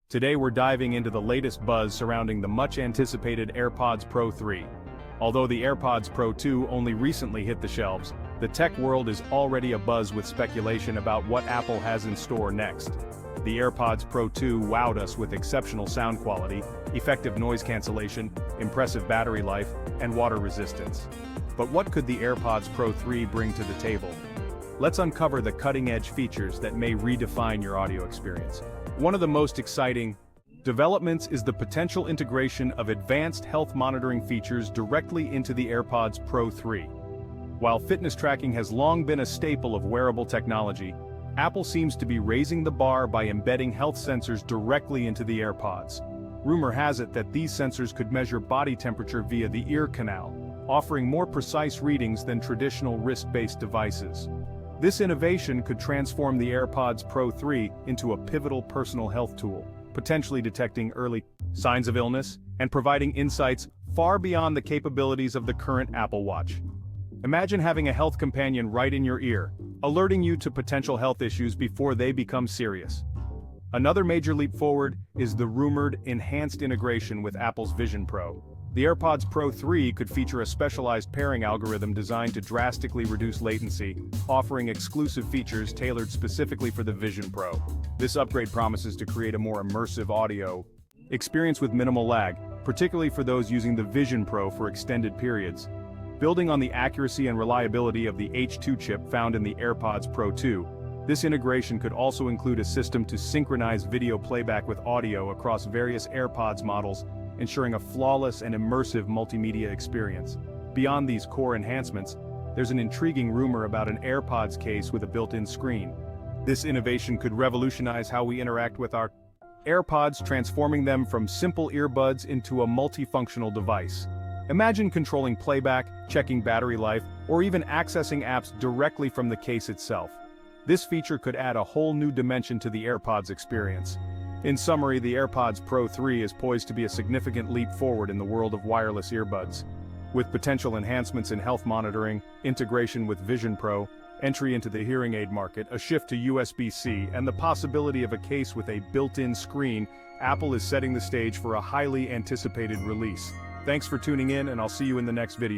Today we're diving into the latest buzz surrounding the much-anticipated AirPods Pro 3. Although the AirPods Pro 2 only recently hit the shelves, the tech world is already abuzz with speculation about what Apple has in store next. The AirPods Pro 2 wowed us with exceptional sound quality, effective noise cancellation, impressive battery life, and water resistance. But what could the AirPods Pro 3 bring to the table? Let's uncover the cutting-edge features that may redefine your audio experience. One of the most exciting developments is the potential integration of advanced health monitoring features directly into the AirPods Pro 3. While fitness tracking has long been a staple of wearable technology, Apple seems to be raising the bar by embedding health sensors directly into the AirPods. Rumor has it that these sensors could measure body temperature via the ear canal, offering more precise readings than traditional wrist-based devices. This innovation could transform the AirPods Pro 3 into a pivotal personal health tool, potentially detecting early signs of illness and providing insights far beyond the capabilities of the current Apple Watch. Imagine having a health companion right in your ear, alerting you to potential health issues before they become serious. Another major leap forward is the rumored enhanced integration with Apple's Vision Pro. The AirPods Pro 3 could feature a specialized pairing algorithm designed to drastically reduce latency, offering exclusive features tailored specifically for the Vision Pro. This upgrade promises to create a more immersive audio experience with minimal lag, particularly for those using the Vision Pro for extended periods. Building on the accuracy and reliability of the H2 chip found in the AirPods Pro 2, this integration could also include a system to synchronize video playback with audio across various AirPods models, ensuring a flawless and immersive multimedia experience. Beyond these core enhancements, there's an intriguing rumor about an AirPods case with a built-in screen. This innovation could revolutionize how we interact with our AirPods, transforming them from simple earbuds into a multifunctional device. Imagine controlling playback, checking battery life, or even accessing apps directly from the case itself. This feature could add a whole new dimension to the AirPods experience. In summary, the AirPods Pro 3 is poised to be a significant leap forward in the world of wireless earbuds. With potential enhancements in health monitoring, integration with Vision Pro, entry into the hearing aid market, a shift to USB-C, and the possibility of a case with a built-in screen, Apple is setting the stage for a highly anticipated release. Thanks for tuning in, and I'll see you in the next video.